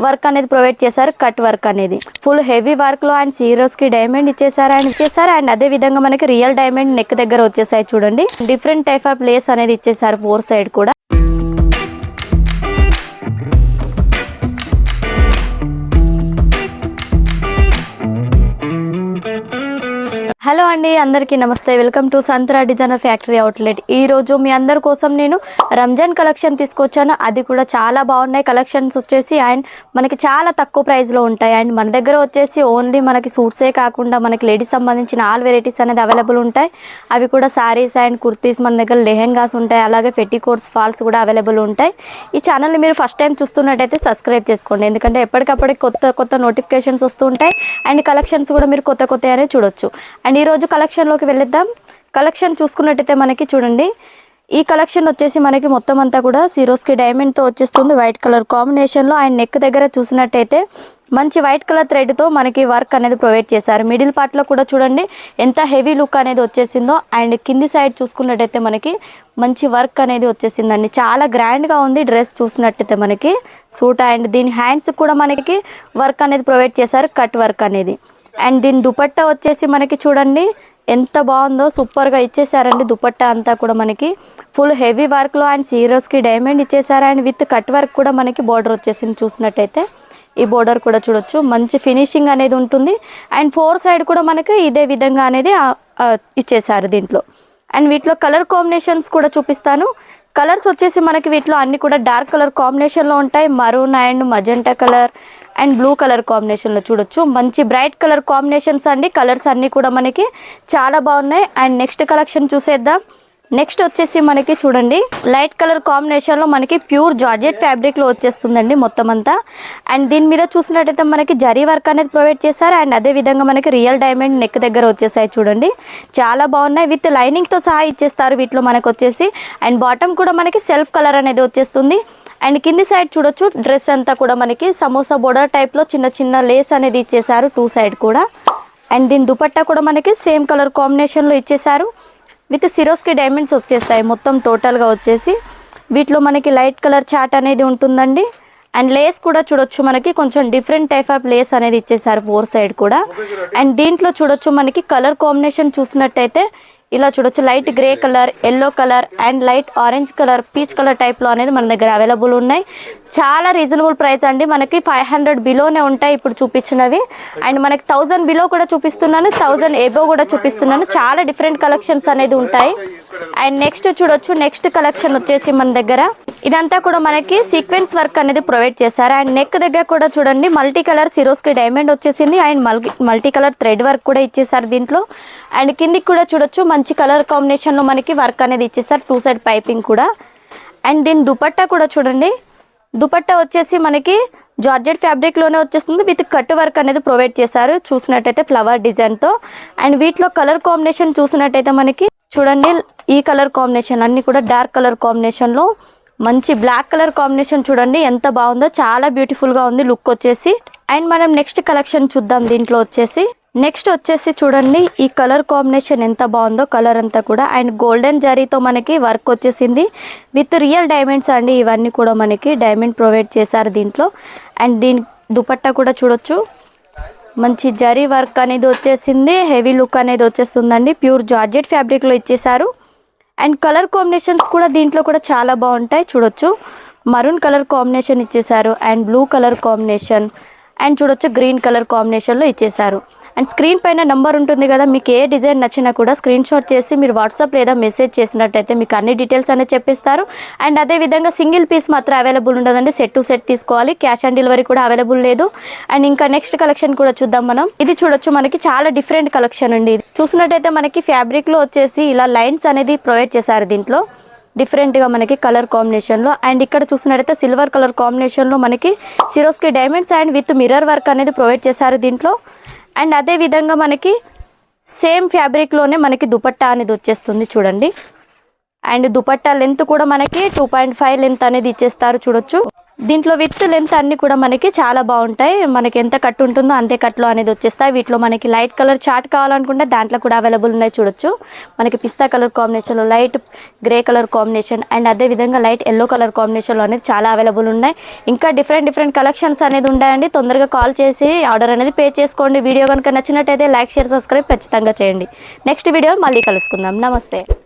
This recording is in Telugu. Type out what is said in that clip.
వర్క్ అనేది ప్రొవైడ్ చేశారు. కట్ వర్క్ అనేది ఫుల్ హెవీ వర్క్ లో అండ్ సీరోస్ కి డైమండ్ ఇచ్చేసారు అండ్ అదే విధంగా మనకి రియల్ డైమండ్ నెక్ దగ్గర వచ్చేసాయి చూడండి. డిఫరెంట్ టైప్ ఆఫ్ లేస్ అనేది ఇచ్చేసారు 4 సైడ్ కూడా. హలో అండి, అందరికీ నమస్తే. Welcome to Santra designer factory outlet. ఈ రోజు మీ అందరి కోసం నేను రంజాన్ కలెక్షన్ తీసుకొచ్చాను. అది కూడా చాలా బాగున్నాయి కలెక్షన్స్ వచ్చేసి అండ్ మనకి చాలా తక్కువ ప్రైస్లో ఉంటాయి. అండ్ మన దగ్గర వచ్చేసి ఓన్లీ మనకి సూట్సే కాకుండా మనకి లేడీస్ సంబంధించిన ఆల్ వెరైటీస్ అనేది అవైలబుల్ ఉంటాయి. అవి కూడా శారీస్ అండ్ కుర్తీస్, మన దగ్గర లెహెంగాస్ ఉంటాయి, అలాగే పెట్టికోట్స్, ఫాల్స్ కూడా అవైలబుల్ ఉంటాయి. ఈ ఛానల్ని మీరు ఫస్ట్ టైం చూస్తున్నట్టయితే సబ్స్క్రైబ్ చేసుకోండి, ఎందుకంటే ఎప్పటికప్పుడు కొత్త నోటిఫికేషన్స్ వస్తూ ఉంటాయి అండ్ కలెక్షన్స్ కూడా మీరు కొత్త అనేది చూడొచ్చు. అండ్ ఈరోజు కలెక్షన్లోకి వెళ్ళిద్దాం. కలెక్షన్ చూసుకున్నట్టయితే మనకి చూడండి, ఈ కలెక్షన్ వచ్చేసి మనకి మొత్తం అంతా కూడా సిరోస్కి డైమండ్తో వచ్చేస్తుంది వైట్ కలర్ కాంబినేషన్లో. అండ్ నెక్ దగ్గర చూసినట్టయితే మంచి వైట్ కలర్ థ్రెడ్తో మనకి వర్క్ అనేది ప్రొవైడ్ చేశారు. మిడిల్ పార్ట్లో కూడా చూడండి ఎంత హెవీ లుక్ అనేది వచ్చేసిందో. అండ్ కింది సైడ్ చూసుకున్నట్టయితే మనకి మంచి వర్క్ అనేది వచ్చేసిందండి. చాలా గ్రాండ్గా ఉంది డ్రెస్ చూసినట్టయితే మనకి సూట్. అండ్ దీని హ్యాండ్స్ కూడా మనకి వర్క్ అనేది ప్రొవైడ్ చేశారు, కట్ వర్క్ అనేది. అండ్ దీని దుపట్టా వచ్చేసి మనకి చూడండి ఎంత బాగుందో, సూపర్గా ఇచ్చేసారండి. దుపట్టా అంతా కూడా మనకి ఫుల్ హెవీ వర్క్లో అండ్ సీరోస్కి డైమండ్ ఇచ్చేసారు. అండ్ విత్ కట్ వర్క్ కూడా మనకి బోర్డర్ వచ్చేసింది. చూసినట్టయితే ఈ బోర్డర్ కూడా చూడొచ్చు, మంచి ఫినిషింగ్ అనేది ఉంటుంది. అండ్ 4 సైడ్ కూడా మనకి ఇదే విధంగా అనేది ఇచ్చేసారు దీంట్లో. అండ్ వీటిలో కలర్ కాంబినేషన్స్ కూడా చూపిస్తాను. కలర్స్ వచ్చేసి మనకి వీటిలో అన్ని కూడా డార్క్ కలర్ కాంబినేషన్లో ఉంటాయి. Maroon and magenta colour and blue colour కాంబినేషన్లో చూడొచ్చు. మంచి బ్రైట్ కలర్ కాంబినేషన్స్ అండి. కలర్స్ అన్నీ కూడా మనకి చాలా బాగున్నాయి. అండ్ నెక్స్ట్ కలెక్షన్ చూసేద్దాం. నెక్స్ట్ వచ్చేసి మనకి చూడండి లైట్ కలర్ కాంబినేషన్లో మనకి ప్యూర్ జార్జెట్ ఫ్యాబ్రిక్లో వచ్చేస్తుందండి మొత్తం అంతా. అండ్ దీని మీద చూసినట్టయితే మనకి జరీ వర్క్ అనేది ప్రొవైడ్ చేశారు. అండ్ అదే విధంగా మనకి రియల్ డైమండ్ నెక్ దగ్గర వచ్చేసాయి చూడండి, చాలా బాగున్నాయి. విత్ లైనింగ్తో సహా ఇచ్చేస్తారు వీటిలో మనకు వచ్చేసి. అండ్ బాటమ్ కూడా మనకి సెల్ఫ్ కలర్ అనేది వచ్చేస్తుంది. అండ్ కింది సైడ్ చూడొచ్చు డ్రెస్ అంతా కూడా మనకి సమోసా బోర్డర్ టైప్లో చిన్న చిన్న లేస్ అనేది ఇచ్చేసారు 2 సైడ్ కూడా. అండ్ దీని దుపట్టా కూడా మనకి సేమ్ కలర్ కాంబినేషన్లో ఇచ్చేసారు. విత్ సిరోస్కి డైమండ్స్ వచ్చేస్తాయి మొత్తం టోటల్గా వచ్చేసి. వీటిలో మనకి లైట్ కలర్ చాట్ అనేది ఉంటుందండి. అండ్ లేస్ కూడా చూడొచ్చు మనకి కొంచెం డిఫరెంట్ టైప్ ఆఫ్ లేస్ అనేది ఇచ్చేసారు 4 సైడ్ కూడా. అండ్ దీంట్లో చూడొచ్చు మనకి కలర్ కాంబినేషన్ చూసినట్టయితే ఇలా చూడొచ్చు light grey colour, yellow colour and light orange colour, peach colour టైప్లో అనేది మన దగ్గర అవైలబుల్ ఉన్నాయి. చాలా రీజనబుల్ ప్రైస్ అండి, మనకి 500 బిలోనే ఉంటాయి ఇప్పుడు చూపించినవి. అండ్ మనకి 1000 బిలో కూడా చూపిస్తున్నాను, 1000 ఎబో కూడా చూపిస్తున్నాను. చాలా డిఫరెంట్ కలెక్షన్స్ అనేది ఉంటాయి. అండ్ నెక్స్ట్ చూడొచ్చు, నెక్స్ట్ కలెక్షన్ వచ్చేసి మన దగ్గర ఇదంతా కూడా మనకి సీక్వెన్స్ వర్క్ అనేది ప్రొవైడ్ చేశారు. అండ్ నెక్ దగ్గర కూడా చూడండి మల్టీ కలర్ సిరోస్కి డైమండ్ వచ్చేసింది. And multi colour thread work కూడా ఇచ్చేసారు దీంట్లో. అండ్ కిందికి కూడా చూడొచ్చు మంచి కలర్ కాంబినేషన్లో మనకి వర్క్ అనేది ఇచ్చేసారు 2 సైడ్ పైపింగ్ కూడా. అండ్ దీని దుపట్టా కూడా చూడండి, దుపట్టా వచ్చేసి మనకి జార్జెట్ ఫ్యాబ్రిక్లోనే వచ్చేస్తుంది. విత్ కట్ వర్క్ అనేది ప్రొవైడ్ చేశారు చూసినట్టయితే ఫ్లవర్ డిజైన్తో. అండ్ వీటిలో కలర్ కాంబినేషన్ చూసినట్టయితే మనకి చూడండి ఈ కలర్ కాంబినేషన్ అన్నీ కూడా డార్క్ కలర్ కాంబినేషన్లో మంచి బ్లాక్ కలర్ కాంబినేషన్ చూడండి ఎంత బాగుందో, చాలా బ్యూటిఫుల్గా ఉంది లుక్ వచ్చేసి. అండ్ మనం నెక్స్ట్ కలెక్షన్ చూద్దాం. దీంట్లో వచ్చేసి నెక్స్ట్ వచ్చేసి చూడండి ఈ కలర్ కాంబినేషన్ ఎంత బాగుందో, కలర్ అంతా కూడా. అండ్ గోల్డెన్ జరీతో మనకి వర్క్ వచ్చేసింది విత్ రియల్ డైమండ్స్ అండి. ఇవన్నీ కూడా మనకి డైమండ్ ప్రొవైడ్ చేశారు దీంట్లో. అండ్ దీని దుపట్టా కూడా చూడొచ్చు మంచి జరీ వర్క్ అనేది వచ్చేసింది, హెవీ లుక్ అనేది వచ్చేస్తుందండి. ప్యూర్ జార్జెట్ ఫ్యాబ్రిక్లో ఇచ్చేసారు. అండ్ కలర్ కాంబినేషన్స్ కూడా దీంట్లో కూడా చాలా బాగుంటాయి చూడొచ్చు. మరూన్ కలర్ కాంబినేషన్ ఇచ్చేసారు and blue colour combination and చూడొచ్చు గ్రీన్ కలర్ కాంబినేషన్లో ఇచ్చేసారు. అండ్ స్క్రీన్ పైన నెంబర్ ఉంటుంది కదా, మీకు ఏ డిజైన్ నచ్చినా కూడా స్క్రీన్ షాట్ చేసి మీరు వాట్సాప్ లేదా మెసేజ్ చేసినట్టయితే మీకు అన్ని డీటెయిల్స్ అనేది చెప్పిస్తారు. అండ్ అదేవిధంగా సింగిల్ పీస్ మాత్రం అవైలబుల్ ఉండదండి, సెట్ టు సెట్ తీసుకోవాలి. క్యాష్ ఆన్ డెలివరీ కూడా అవైలబుల్ లేదు. అండ్ ఇంకా నెక్స్ట్ కలెక్షన్ కూడా చూద్దాం మనం. ఇది చూడొచ్చు మనకి చాలా డిఫరెంట్ కలెక్షన్ అండి. ఇది చూసినట్టయితే మనకి ఫ్యాబ్రిక్లో వచ్చేసి ఇలా లైన్స్ అనేది ప్రొవైడ్ చేశారు దీంట్లో డిఫరెంట్గా మనకి కలర్ కాంబినేషన్లో. అండ్ ఇక్కడ చూసినట్టయితే సిల్వర్ కలర్ కాంబినేషన్లో మనకి Swarovski diamonds and with mirror work అనేది ప్రొవైడ్ చేశారు దీంట్లో. అండ్ అదే విధంగా మనకి సేమ్ ఫ్యాబ్రిక్లోనే మనకి దుపట్టా అనేది వచ్చేస్తుంది చూడండి. అండ్ దుపట్టా లెంత్ కూడా మనకి 2.5 లెంత్ అనేది ఇచ్చేస్తారు చూడొచ్చు. దీంట్లో విత్ లెంత్ అన్నీ కూడా మనకి చాలా బాగుంటాయి. మనకి ఎంత కట్ ఉంటుందో అంతే కట్లో అనేది వచ్చేస్తాయి. వీటిలో మనకి లైట్ కలర్ చార్ట్ కావాలనుకుంటే దాంట్లో కూడా అవైలబుల్ ఉన్నాయి. చూడొచ్చు మనకి పిస్తా కలర్ కాంబినేషన్లో light grey colour combination and అదేవిధంగా లైట్ ఎల్లో కలర్ కాంబినేషన్లో అనేది చాలా అవైలబుల్ ఉన్నాయి. ఇంకా డిఫరెంట్ కలెక్షన్స్ అనేది ఉన్నాయండి. తొందరగా కాల్ చేసి ఆర్డర్ అనేది పే చేసుకోండి. వీడియో కనుక నచ్చినట్టయితే లైక్ షేర్ సబ్స్క్రైబ్ ఖచ్చితంగా చేయండి. నెక్స్ట్ వీడియో మళ్ళీ కలుసుకుందాం. నమస్తే.